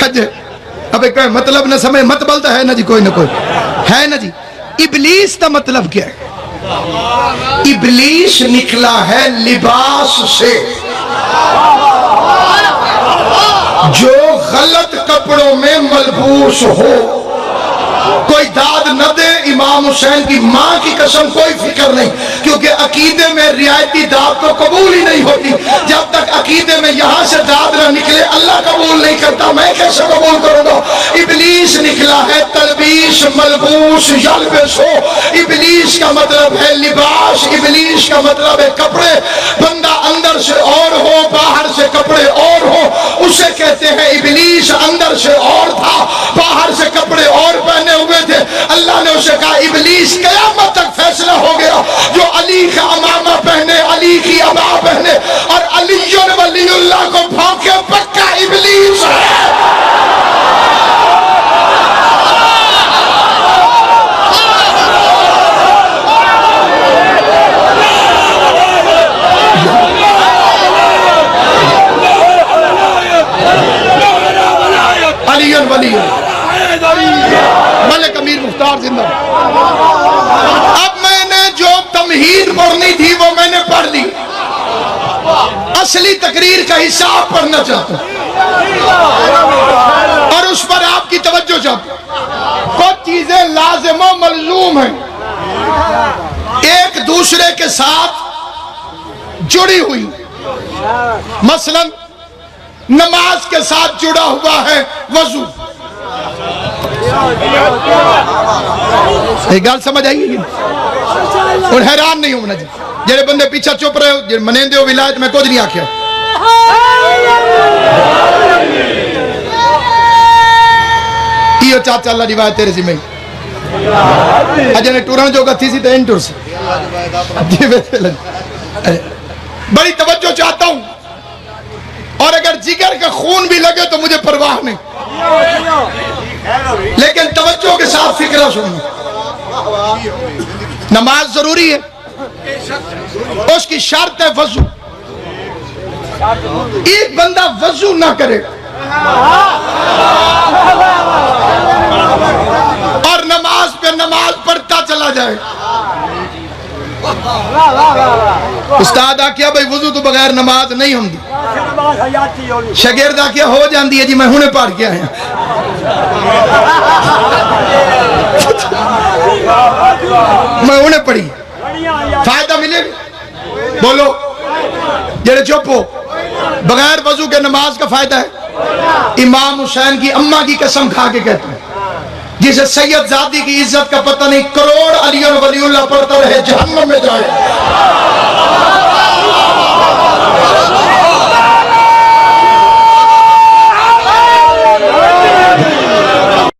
کھجے ابے کوئی مطلب نہ سمجھ، مت بلتا ہے نا جی، کوئی نہ کوئی ہے نا جی۔ ابلیس کا مطلب کیا ہے؟ ابلیس نکلا ہے لباس سے، جو غلط کپڑوں میں ملبوس ہو۔ کوئی داد نہ دے، امام حسین کی ماں کی قسم کوئی فکر نہیں، کیونکہ عقیدے میں رعایتی داد تو قبول ہی نہیں ہوتی۔ جب تک عقیدے میں یہاں سے داد نہ نکلے اللہ قبول نہیں کرتا، میں کیسے قبول کروں گا؟ ابلیس نکلا ہے تلبیس، ملبوس، یلبس ہو۔ ابلیس کا مطلب ہے لباس، ابلیس کا مطلب ہے کپڑے۔ بندہ اندر سے اور ہو، باہر سے کپڑے اور ہو، اسے کہتے ہیں ابلیس۔ اندر سے اور تھا، باہر سے کپڑے اور پہنے ہوئے تھے۔ اللہ نے اسے کہا ابلیس قیامت تک فیصلہ ہو گیا، جو علی کا امامہ پہنے، علی کی عبا پہنے اور علی ولی اللہ کو بھونکے، پکا ابلیس ہے۔ علی ولی ملک امیر مختار زندہ۔ اب میں نے جو تمہید پڑھنی تھی وہ میں نے پڑھ لی، اصلی تقریر کا حصہ آپ پڑھنا چاہتا ہوں اور اس پر آپ کی توجہ چاہتا ہوں۔ کچھ چیزیں لازم و ملزوم ہیں، ایک دوسرے کے ساتھ جڑی ہوئی۔ مثلا نماز کے ساتھ جڑا ہوا ہے وضو۔ ایک گال سمجھ آئی گی اور حیران نہیں ہونا جی، جڑے بندے پیچھا چپ رہے ہو، جڑے منین دیو ولایت میں کچھ نہیں آکھیا۔ یہ چاچا اللہ روایت تیرے ذمہ اجے نے ٹورن جو گتھی سی تے ان ٹور سی۔ بڑی توجہ چاہتا ہوں، اور اگر جگر کا خون بھی لگے تو مجھے پرواہ نہیں، لیکن توجہ کے ساتھ فکرہ سنو۔ نماز ضروری ہے، اس کی شرط ہے وضو۔ ایک بندہ وضو نہ کرے اور نماز پہ نماز پڑھتا چلا جائے، استاد آکھیا بھئی وضو تو بغیر نماز نہیں ہوندی، شاگرد آکھیا ہو جاندی ہے جی میں ہنے پڑھ کے آیا۔ میں انہیں پڑھی، فائدہ ملے گا؟ بولو جڑے چپ ہو، بغیر وضو کے نماز کا فائدہ ہے؟ امام حسین کی اماں کی قسم کھا کے کہتا ہوں، جسے سید زادی کی عزت کا پتہ نہیں، کروڑ علی ولی اللہ پڑھتا رہے جہنم میں جائے۔